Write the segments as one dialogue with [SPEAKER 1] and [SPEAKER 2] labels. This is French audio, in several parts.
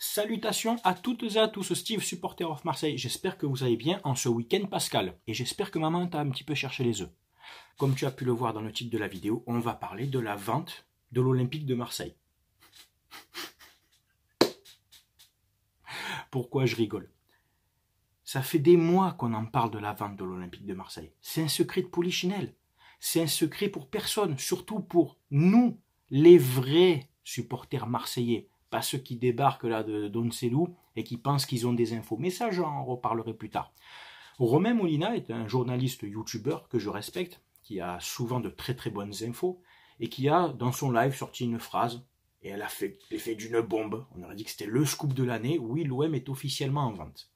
[SPEAKER 1] Salutations à toutes et à tous, Steve, supporter of Marseille. J'espère que vous allez bien en ce week-end pascal. Et j'espère que maman t'a un petit peu cherché les œufs. Comme tu as pu le voir dans le titre de la vidéo, on va parler de la vente de l'Olympique de Marseille. Pourquoi je rigole? Ça fait des mois qu'on en parle de la vente de l'Olympique de Marseille. C'est un secret de polichinelle. C'est un secret pour personne, surtout pour nous, les vrais supporters marseillais. Pas ceux qui débarquent là de Doncelou et qui pensent qu'ils ont des infos. Mais ça, j'en reparlerai plus tard. Romain Molina est un journaliste youtubeur que je respecte, qui a souvent de très très bonnes infos, et qui a dans son live sorti une phrase, et elle a fait l'effet d'une bombe. On aurait dit que c'était le scoop de l'année. Oui, l'OM est officiellement en vente.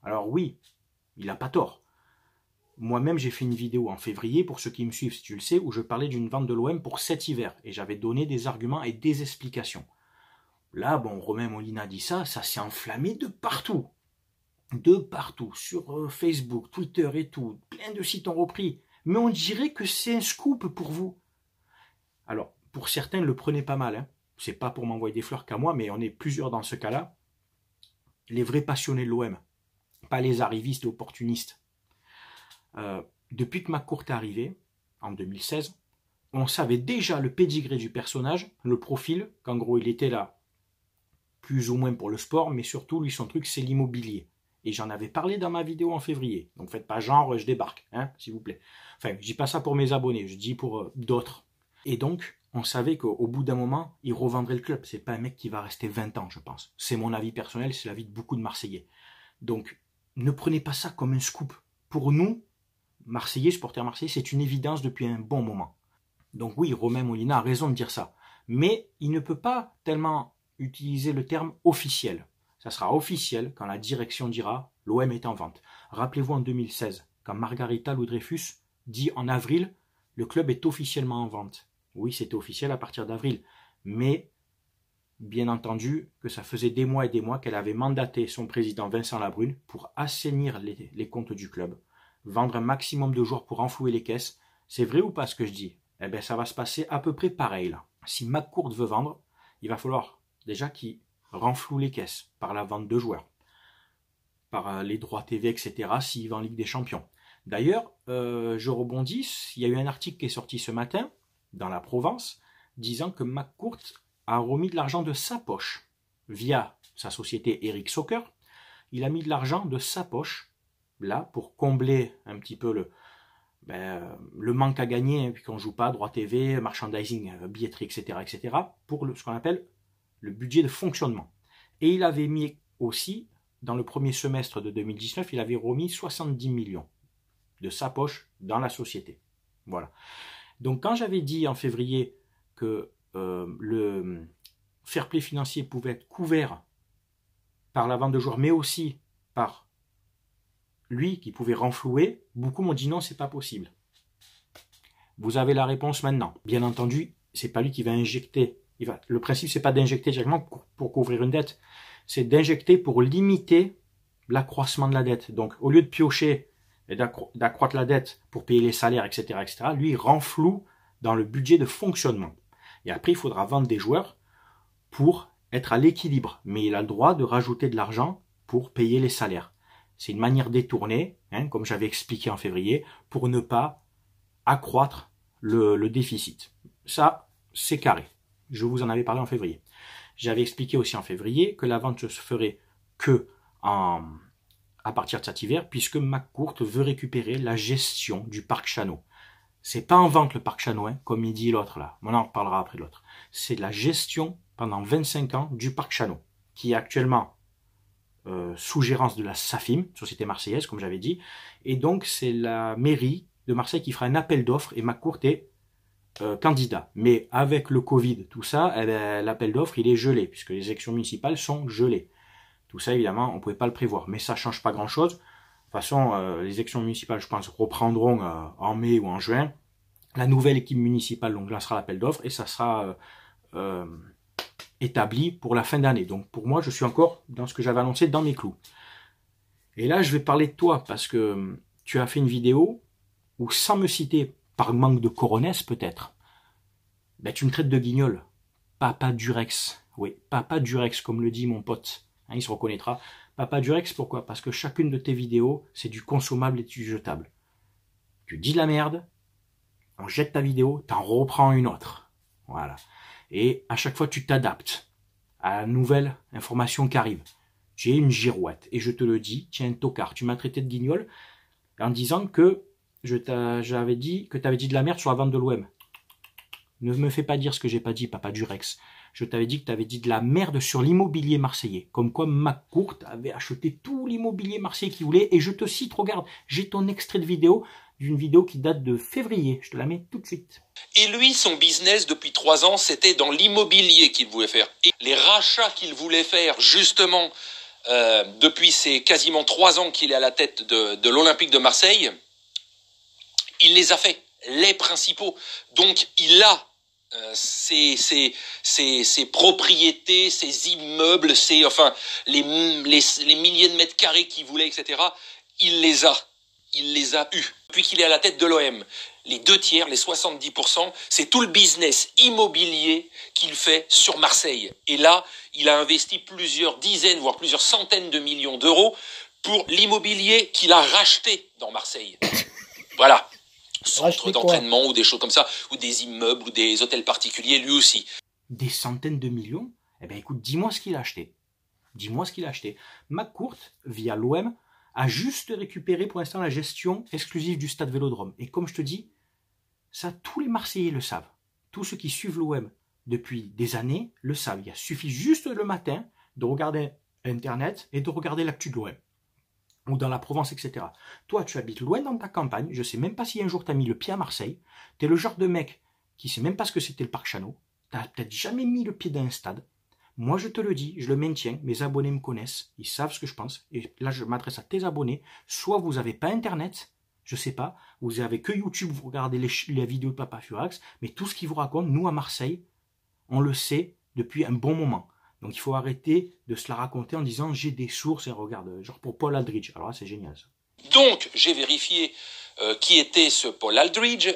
[SPEAKER 1] Alors oui, il n'a pas tort. Moi-même, j'ai fait une vidéo en février, pour ceux qui me suivent, si tu le sais, où je parlais d'une vente de l'OM pour cet hiver, et j'avais donné des arguments et des explications. Là, bon, Romain Molina dit ça s'est enflammé de partout. De partout, sur Facebook, Twitter et tout. Plein de sites ont repris. Mais on dirait que c'est un scoop pour vous. Alors, pour certains, ne le prenez pas mal. Hein. C'est pas pour m'envoyer des fleurs qu'à moi, mais on est plusieurs dans ce cas-là. Les vrais passionnés de l'OM. Pas les arrivistes et opportunistes. Depuis que McCourt est arrivé, en 2016, on savait déjà le pédigré du personnage, le profil, qu'en gros il était là, plus ou moins pour le sport, mais surtout, lui, son truc, c'est l'immobilier. Et j'en avais parlé dans ma vidéo en février. Donc faites pas genre, je débarque, hein, s'il vous plaît. Enfin, je dis pas ça pour mes abonnés, je dis pour d'autres. Et donc, on savait qu'au bout d'un moment, il revendrait le club. C'est pas un mec qui va rester 20 ans, je pense. C'est mon avis personnel, c'est l'avis de beaucoup de Marseillais. Donc, ne prenez pas ça comme un scoop. Pour nous, Marseillais, supporters marseillais, c'est une évidence depuis un bon moment. Donc oui, Romain Molina a raison de dire ça. Mais il ne peut pas tellement utiliser le terme officiel. Ça sera officiel quand la direction dira l'OM est en vente. Rappelez-vous en 2016, quand Margarita Louis-Dreyfus dit en avril le club est officiellement en vente. Oui, c'était officiel à partir d'avril. Mais, bien entendu, que ça faisait des mois et des mois qu'elle avait mandaté son président Vincent Labrune pour assainir les comptes du club, vendre un maximum de joueurs pour enflouer les caisses. C'est vrai ou pas ce que je dis? Eh bien, ça va se passer à peu près pareil là. Si McCourt veut vendre, il va falloir déjà qu'il renfloue les caisses par la vente de joueurs, par les droits TV, etc. s'il va en Ligue des Champions. D'ailleurs, je rebondis, il y a eu un article qui est sorti ce matin dans la Provence disant que McCourt a remis de l'argent de sa poche via sa société Eric Soccer. Il a mis de l'argent de sa poche là pour combler un petit peu le manque à gagner, hein, puisqu'on ne joue pas, droit TV, merchandising, billetterie, etc., pour ce qu'on appelle le budget de fonctionnement. Et il avait mis aussi, dans le premier semestre de 2019, il avait remis 70 millions de sa poche dans la société. Voilà. Donc quand j'avais dit en février que le fair play financier pouvait être couvert par la vente de joueurs, mais aussi par lui qui pouvait renflouer, beaucoup m'ont dit non, c'est pas possible. Vous avez la réponse maintenant. Bien entendu, c'est pas lui qui va injecter. Le principe, c'est pas d'injecter directement pour couvrir une dette, c'est d'injecter pour limiter l'accroissement de la dette. Donc, au lieu de piocher et d'accroître la dette pour payer les salaires, etc., lui, il renfloue dans le budget de fonctionnement. Et après, il faudra vendre des joueurs pour être à l'équilibre. Mais il a le droit de rajouter de l'argent pour payer les salaires. C'est une manière détournée, hein, comme j'avais expliqué en février, pour ne pas accroître le déficit. Ça, c'est carré. Je vous en avais parlé en février. J'avais expliqué aussi en février que la vente se ferait que à partir de cet hiver, puisque McCourt veut récupérer la gestion du parc Chano. C'est pas en vente le parc Chano, hein, comme il dit l'autre là. On en reparlera après l'autre. C'est la gestion pendant 25 ans du parc Chano, qui est actuellement sous gérance de la SAFIM, Société Marseillaise, comme j'avais dit. Et donc, c'est la mairie de Marseille qui fera un appel d'offres et McCourt est candidat. Mais avec le Covid, tout ça, eh ben, l'appel d'offres, il est gelé, puisque les élections municipales sont gelées. Tout ça, évidemment, on ne pouvait pas le prévoir. Mais ça ne change pas grand-chose. De toute façon, les élections municipales, je pense, reprendront en mai ou en juin. La nouvelle équipe municipale donc, lancera l'appel d'offres et ça sera établi pour la fin d'année. Donc pour moi, je suis encore dans ce que j'avais annoncé dans mes clous. Et là, je vais parler de toi parce que tu as fait une vidéo où, sans me citer, par manque de coronesse peut-être, ben, tu me traites de guignol. Papa Durex. Oui, Papa Durex, comme le dit mon pote. Hein, il se reconnaîtra. Papa Durex, pourquoi? Parce que chacune de tes vidéos, c'est du consommable et du jetable. Tu dis de la merde, on jette ta vidéo, t'en reprends une autre. Voilà. Et à chaque fois, tu t'adaptes à la nouvelle information qui arrive. J'ai une girouette, et je te le dis, tiens, un tocard, tu m'as traité de guignol en disant que j'avais dit que tu avais dit de la merde sur la vente de l'OM. Ne me fais pas dire ce que j'ai pas dit, Papa Durex. Je t'avais dit que tu avais dit de la merde sur l'immobilier marseillais. Comme quoi McCourt avait acheté tout l'immobilier marseillais qu'il voulait. Et je te cite, regarde, j'ai ton extrait de vidéo, d'une vidéo qui date de février. Je te la mets tout de suite.
[SPEAKER 2] Et lui, son business depuis 3 ans, c'était dans l'immobilier qu'il voulait faire. Et les rachats qu'il voulait faire, justement, depuis ces quasiment 3 ans qu'il est à la tête de l'Olympique de Marseille, il les a fait, les principaux. Donc, il a ses propriétés, ses immeubles, les milliers de mètres carrés qu'il voulait, etc. Il les a eus. Depuis qu'il est à la tête de l'OM, les 2/3, les 70%, c'est tout le business immobilier qu'il fait sur Marseille. Et là, il a investi plusieurs dizaines, voire plusieurs centaines de millions d'euros pour l'immobilier qu'il a racheté dans Marseille. Voilà. Centre d'entraînement ou des choses comme ça, ou des immeubles ou des hôtels particuliers, lui aussi.
[SPEAKER 1] Des centaines de millions? Eh bien écoute, dis-moi ce qu'il a acheté. Dis-moi ce qu'il a acheté. McCourt, via l'OM, a juste récupéré pour l'instant la gestion exclusive du stade Vélodrome. Et comme je te dis, ça tous les Marseillais le savent. Tous ceux qui suivent l'OM depuis des années le savent. Il suffit juste le matin de regarder Internet et de regarder l'actu de l'OM. Ou dans la Provence, etc. Toi, tu habites loin dans ta campagne, je ne sais même pas si un jour tu as mis le pied à Marseille, tu es le genre de mec qui ne sait même pas ce que c'était le parc Chanot, tu n'as peut-être jamais mis le pied dans un stade. Moi, je te le dis, je le maintiens, mes abonnés me connaissent, ils savent ce que je pense, et là, je m'adresse à tes abonnés, soit vous n'avez pas Internet, je ne sais pas, vous avez que YouTube, vous regardez les vidéos de Papa Furax, mais tout ce qu'il vous raconte, nous, à Marseille, on le sait depuis un bon moment. Donc il faut arrêter de se la raconter en disant j'ai des sources et regarde, genre pour Paul Aldridge. Alors là c'est génial ça.
[SPEAKER 2] Donc j'ai vérifié qui était ce Paul Aldridge.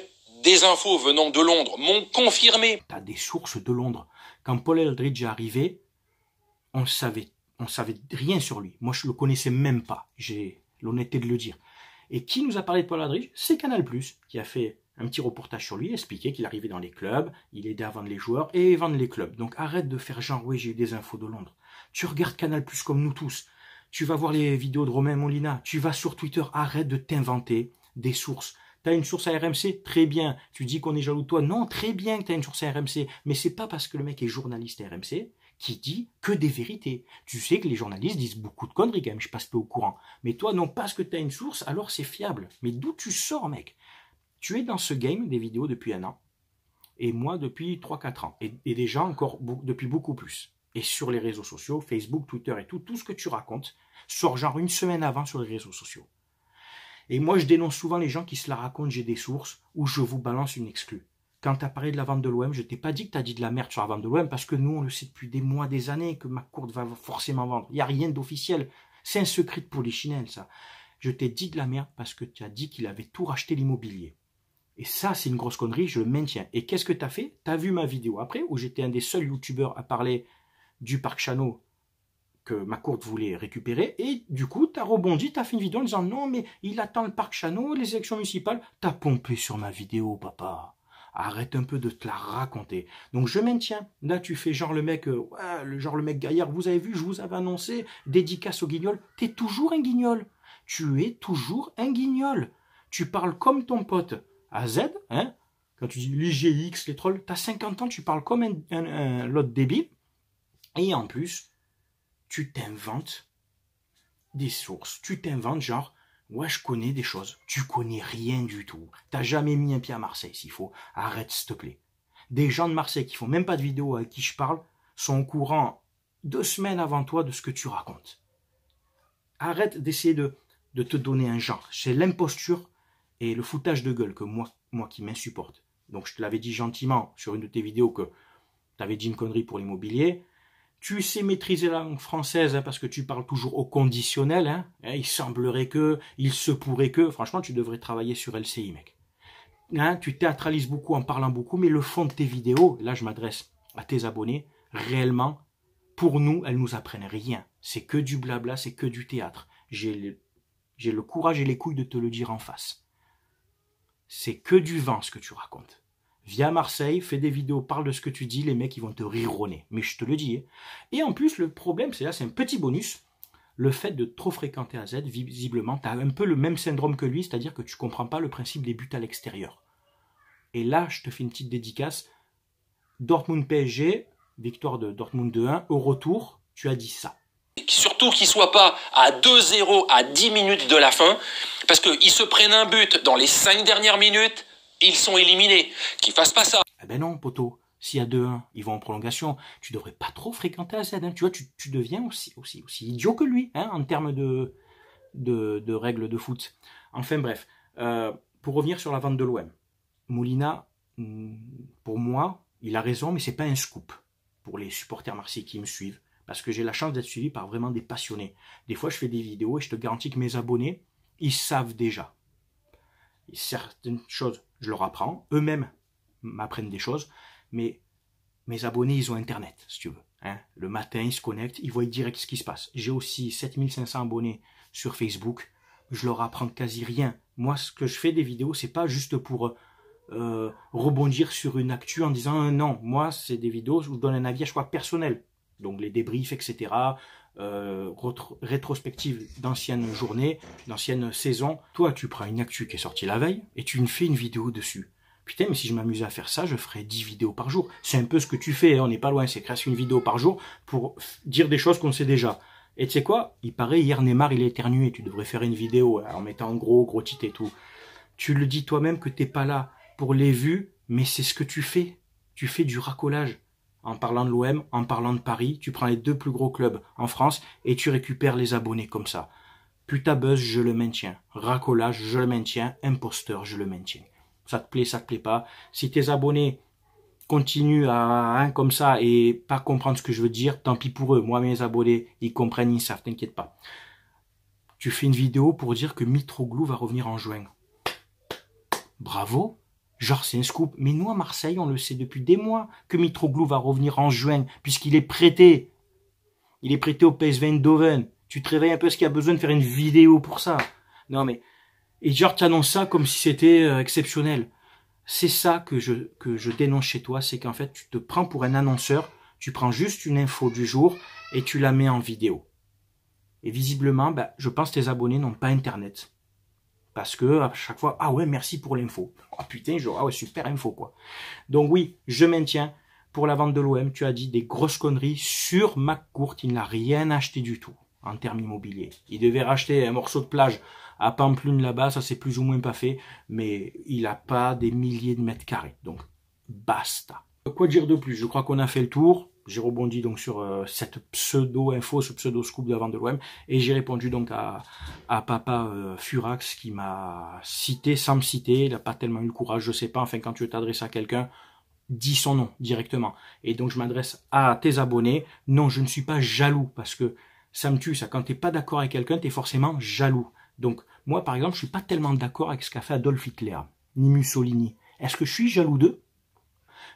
[SPEAKER 2] Des infos venant de Londres m'ont confirmé.
[SPEAKER 1] Tu as des sources de Londres. Quand Paul Aldridge est arrivé, on savait rien sur lui. Moi je le connaissais même pas. J'ai l'honnêteté de le dire. Et qui nous a parlé de Paul Aldridge? C'est Canal+, qui a fait un petit reportage sur lui, expliquer qu'il arrivait dans les clubs, il aidait à vendre les joueurs et vendre les clubs. Donc arrête de faire genre, oui, j'ai eu des infos de Londres. Tu regardes Canal+ comme nous tous. Tu vas voir les vidéos de Romain Molina. Tu vas sur Twitter, arrête de t'inventer des sources. Tu as une source à RMC? Très bien. Tu dis qu'on est jaloux de toi? Non, très bien que tu as une source à RMC. Mais c'est pas parce que le mec est journaliste à RMC qui dit que des vérités. Tu sais que les journalistes disent beaucoup de conneries quand même, je passe pas au courant. Mais toi, non, parce que tu as une source, alors c'est fiable. Mais d'où tu sors, mec? Tu es dans ce game des vidéos depuis 1 an, et moi depuis 3-4 ans, et des gens encore depuis beaucoup plus. Et sur les réseaux sociaux, Facebook, Twitter et tout ce que tu racontes sort genre une semaine avant sur les réseaux sociaux. Et moi je dénonce souvent les gens qui se la racontent, j'ai des sources, ou je vous balance une exclue. Quand tu as parlé de la vente de l'OM, je t'ai pas dit que tu as dit de la merde sur la vente de l'OM, parce que nous on le sait depuis des mois, des années, que McCourt va forcément vendre. Il n'y a rien d'officiel, c'est un secret de polichinelle ça. Je t'ai dit de la merde parce que tu as dit qu'il avait tout racheté l'immobilier. Et ça, c'est une grosse connerie, je le maintiens. Et qu'est-ce que tu as fait? Tu as vu ma vidéo après, où j'étais un des seuls youtubeurs à parler du parc Chanot que McCourt voulait récupérer. Et du coup, tu as rebondi, tu as fait une vidéo en disant non, mais il attend le parc Chanot, les élections municipales. Tu as pompé sur ma vidéo, papa. Arrête un peu de te la raconter. Donc je maintiens. Là, tu fais genre le mec, genre le mec gaillard. Vous avez vu, je vous avais annoncé, dédicace au guignol. Tu es toujours un guignol. Tu es toujours un guignol. Tu parles comme ton pote. À Z, hein, quand tu dis l'IGX, les trolls, tu as 50 ans, tu parles comme l'autre débile, et en plus, tu t'inventes des sources, tu t'inventes genre, ouais, je connais des choses, tu connais rien du tout, t'as jamais mis un pied à Marseille s'il faut, arrête s'il te plaît. Des gens de Marseille qui font même pas de vidéo avec qui je parle, sont au courant 2 semaines avant toi de ce que tu racontes. Arrête d'essayer de te donner un genre, c'est l'imposture et le foutage de gueule que moi qui m'insupporte. Donc je te l'avais dit gentiment sur une de tes vidéos que tu avais dit une connerie pour l'immobilier. Tu sais maîtriser la langue française hein, parce que tu parles toujours au conditionnel. Hein. Il semblerait que, il se pourrait que. Franchement, tu devrais travailler sur LCI, mec. Hein, tu théâtralises beaucoup en parlant beaucoup, mais le fond de tes vidéos, là je m'adresse à tes abonnés, réellement, Pour nous, elles nous apprennent rien. C'est que du blabla, c'est que du théâtre. J'ai le courage et les couilles de te le dire en face. C'est que du vent ce que tu racontes. Viens à Marseille, fais des vidéos, parle de ce que tu dis, les mecs ils vont te rironner. Mais je te le dis. Et en plus, le problème, c'est un petit bonus. Le fait de trop fréquenter AZ, visiblement, tu as un peu le même syndrome que lui, c'est-à-dire que tu comprends pas le principe des buts à l'extérieur. Et là, je te fais une petite dédicace. Dortmund PSG, victoire de Dortmund 2-1, au retour, tu as dit ça.
[SPEAKER 2] Surtout qu'ils ne soient pas à 2-0 à 10 minutes de la fin, parce qu'ils se prennent un but dans les 5 dernières minutes, ils sont éliminés. Qu'ils ne fassent pas ça.
[SPEAKER 1] Eh ben non, poteau. S'il y a 2-1, ils vont en prolongation. Tu devrais pas trop fréquenter AZ. Hein. Tu vois, tu deviens aussi idiot que lui, hein, en termes de règles de foot. Enfin bref, pour revenir sur la vente de l'OM. Molina, pour moi, il a raison, mais c'est pas un scoop pour les supporters marseillais qui me suivent. Parce que j'ai la chance d'être suivi par vraiment des passionnés. Des fois, je fais des vidéos et je te garantis que mes abonnés, ils savent déjà. Et certaines choses, je leur apprends. Eux-mêmes m'apprennent des choses. Mais mes abonnés, ils ont Internet, si tu veux. Hein. Le matin, ils se connectent, ils voient direct ce qui se passe. J'ai aussi 7500 abonnés sur Facebook. Je leur apprends quasi rien. Moi, ce que je fais des vidéos, c'est pas juste pour rebondir sur une actu en disant non. Moi, c'est des vidéos où je donne un avis à chaque fois personnel. Donc les débriefs, etc. Rétrospective d'anciennes journées, d'anciennes saisons. Toi, tu prends une actu qui est sortie la veille et tu me fais une vidéo dessus. Putain, mais si je m'amusais à faire ça, je ferais 10 vidéos par jour. C'est un peu ce que tu fais, hein, on n'est pas loin, c'est presque une vidéo par jour pour dire des choses qu'on sait déjà. Et tu sais quoi? Il paraît, hier Neymar, il a éternué, tu devrais faire une vidéo en mettant gros titre et tout. Tu le dis toi-même que t'es pas là pour les vues, mais c'est ce que tu fais. Tu fais du racolage. En parlant de l'OM, en parlant de Paris, tu prends les 2 plus gros clubs en France et tu récupères les abonnés comme ça. Putain buzz, je le maintiens. Racolage, je le maintiens. Imposteur, je le maintiens. Ça te plaît pas. Si tes abonnés continuent à comme ça et pas comprendre ce que je veux dire, tant pis pour eux. Moi, mes abonnés, ils comprennent, ils savent, t'inquiète pas. Tu fais une vidéo pour dire que Mitroglou va revenir en juin. Bravo. Genre, c'est un scoop. Mais nous, à Marseille, on le sait depuis des mois que Mitroglou va revenir en juin, puisqu'il est prêté. Il est prêté au PSV Eindhoven. Tu te réveilles un peu, est-ce qu'il y a besoin de faire une vidéo pour ça? Non, mais... Et genre, tu annonces ça comme si c'était exceptionnel. C'est ça que je dénonce chez toi, c'est qu'en fait, tu te prends pour un annonceur, tu prends juste une info du jour et tu la mets en vidéo. Et visiblement, je pense que tes abonnés n'ont pas Internet. Parce que à chaque fois, ah ouais, merci pour l'info. Oh putain, ah ouais, super info, quoi. Donc oui, je maintiens. Pour la vente de l'OM, tu as dit des grosses conneries sur McCourt. Il n'a rien acheté du tout en termes immobiliers. Il devait racheter un morceau de plage à Pampelune là-bas, ça c'est plus ou moins pas fait, mais il n'a pas des milliers de mètres carrés. Donc, basta. Quoi dire de plus? Je crois qu'on a fait le tour. J'ai rebondi donc sur cette pseudo-info, ce pseudo-scoop de la vente de l'OM, et j'ai répondu donc à Papa Furax qui m'a cité sans me citer. Il n'a pas tellement eu le courage, je sais pas. Enfin, quand tu veux t'adresser à quelqu'un, dis son nom directement. Et donc je m'adresse à tes abonnés. Non, je ne suis pas jaloux parce que ça me tue ça. Quand t'es pas d'accord avec quelqu'un, t'es forcément jaloux. Donc moi par exemple, je suis pas tellement d'accord avec ce qu'a fait Adolf Hitler ni Mussolini. Est-ce que je suis jaloux d'eux?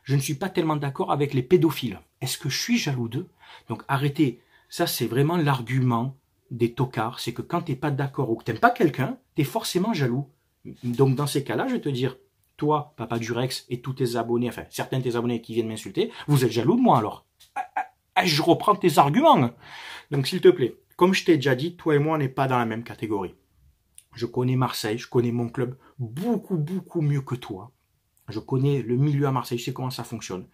[SPEAKER 1] Je ne suis pas tellement d'accord avec les pédophiles. Est-ce que je suis jaloux d'eux? Donc arrêtez. Ça c'est vraiment l'argument des tocards. C'est que quand t'es pas d'accord ou que t'aimes pas quelqu'un, t'es forcément jaloux. Donc dans ces cas-là, je vais te dire, toi, Papa Durex, et tous tes abonnés, enfin, certains de tes abonnés qui viennent m'insulter, vous êtes jaloux de moi, alors. Je reprends tes arguments. Donc, s'il te plaît, comme je t'ai déjà dit, toi et moi, on n'est pas dans la même catégorie. Je connais Marseille, je connais mon club beaucoup mieux que toi. Je connais le milieu à Marseille, je sais comment ça fonctionne.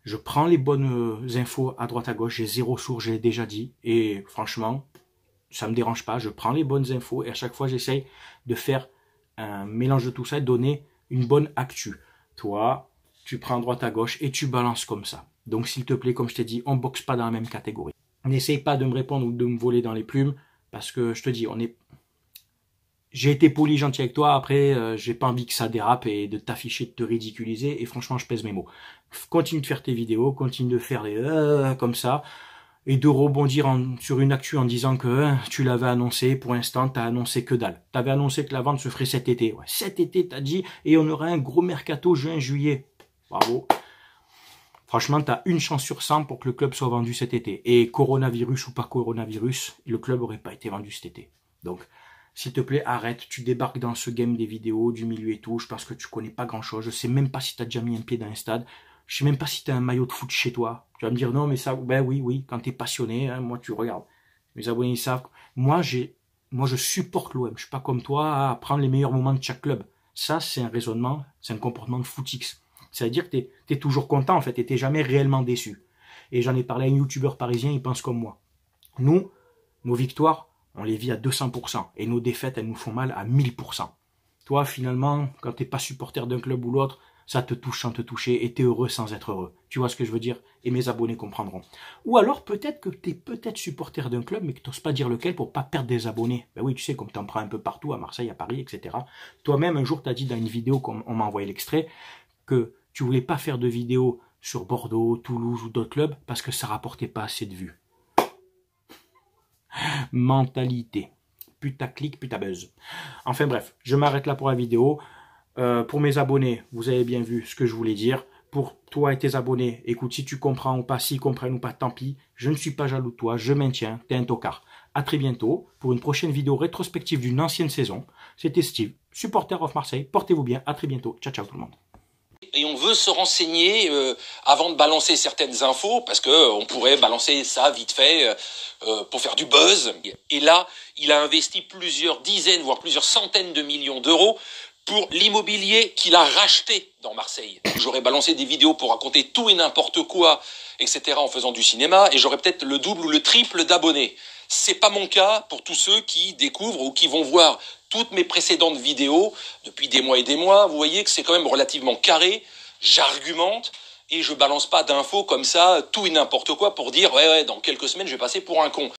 [SPEAKER 1] Je prends les bonnes infos à droite à gauche, j'ai zéro source, je l'ai déjà dit, et franchement, ça me dérange pas, je prends les bonnes infos, et à chaque fois, j'essaye de faire un mélange de tout ça et de donner une bonne actu. Toi, tu prends droite à gauche et tu balances comme ça. Donc s'il te plaît, comme je t'ai dit, on boxe pas dans la même catégorie. N'essaye pas de me répondre ou de me voler dans les plumes, parce que je te dis, j'ai été poli, gentil avec toi, après j'ai pas envie que ça dérape et de t'afficher, de te ridiculiser, et franchement je pèse mes mots. Continue de faire tes vidéos, continue de faire des comme ça, et de rebondir sur une actu en disant que tu l'avais annoncé, pour l'instant t'as annoncé que dalle. T'avais annoncé que la vente se ferait cet été. Ouais, cet été t'as dit, et on aurait un gros mercato juin-juillet. Bravo. Franchement, tu as une chance sur 100 pour que le club soit vendu cet été. Et coronavirus ou pas coronavirus, le club aurait pas été vendu cet été. Donc, s'il te plaît, arrête. Tu débarques dans ce game des vidéos, du milieu et tout. Je pense que tu connais pas grand-chose. Je sais même pas si tu as déjà mis un pied dans un stade. Je sais même pas si tu as un maillot de foot chez toi. Tu vas me dire non, mais ça, ben oui, quand tu es passionné, hein, moi tu regardes. Mes abonnés ils savent. Moi, je supporte l'OM. Je suis pas comme toi à prendre les meilleurs moments de chaque club. Ça, c'est un raisonnement, c'est un comportement de footix. C'est-à-dire que tu es toujours content, en fait, et tu n'es jamais réellement déçu. Et j'en ai parlé à un youtubeur parisien, il pense comme moi. Nous, nos victoires, on les vit à 200%, et nos défaites, elles nous font mal à 1000%. Toi, finalement, quand tu n'es pas supporter d'un club ou l'autre, ça te touche sans te toucher, et tu es heureux sans être heureux. Tu vois ce que je veux dire? Et mes abonnés comprendront. Ou alors, peut-être que tu es peut-être supporter d'un club, mais que tu n'oses pas dire lequel pour pas perdre des abonnés. Ben oui, tu sais, comme tu en prends un peu partout, à Marseille, à Paris, etc. Toi-même, un jour, tu as dit dans une vidéo, on m'a envoyé l'extrait, que tu voulais pas faire de vidéos sur Bordeaux, Toulouse ou d'autres clubs parce que ça rapportait pas assez de vues. Mentalité. Putaclic, putabuzz. Enfin bref, je m'arrête là pour la vidéo. Pour mes abonnés, vous avez bien vu ce que je voulais dire. Pour toi et tes abonnés, écoute, si tu comprends ou pas, s'ils comprennent ou pas, tant pis. Je ne suis pas jaloux de toi, je maintiens, t'es un tocard. À très bientôt pour une prochaine vidéo rétrospective d'une ancienne saison. C'était Steve, supporter of Marseille. Portez-vous bien, à très bientôt. Ciao, ciao tout le monde.
[SPEAKER 2] Et on veut se renseigner avant de balancer certaines infos, parce que on pourrait balancer ça vite fait pour faire du buzz. Et là, il a investi plusieurs dizaines, voire plusieurs centaines de millions d'euros pour l'immobilier qu'il a racheté dans Marseille. J'aurais balancé des vidéos pour raconter tout et n'importe quoi, etc. en faisant du cinéma, et j'aurais peut-être le double ou le triple d'abonnés. C'est pas mon cas pour tous ceux qui découvrent ou qui vont voir toutes mes précédentes vidéos depuis des mois et des mois. Vous voyez que c'est quand même relativement carré. J'argumente et je balance pas d'infos comme ça, tout et n'importe quoi pour dire ouais, dans quelques semaines je vais passer pour un con.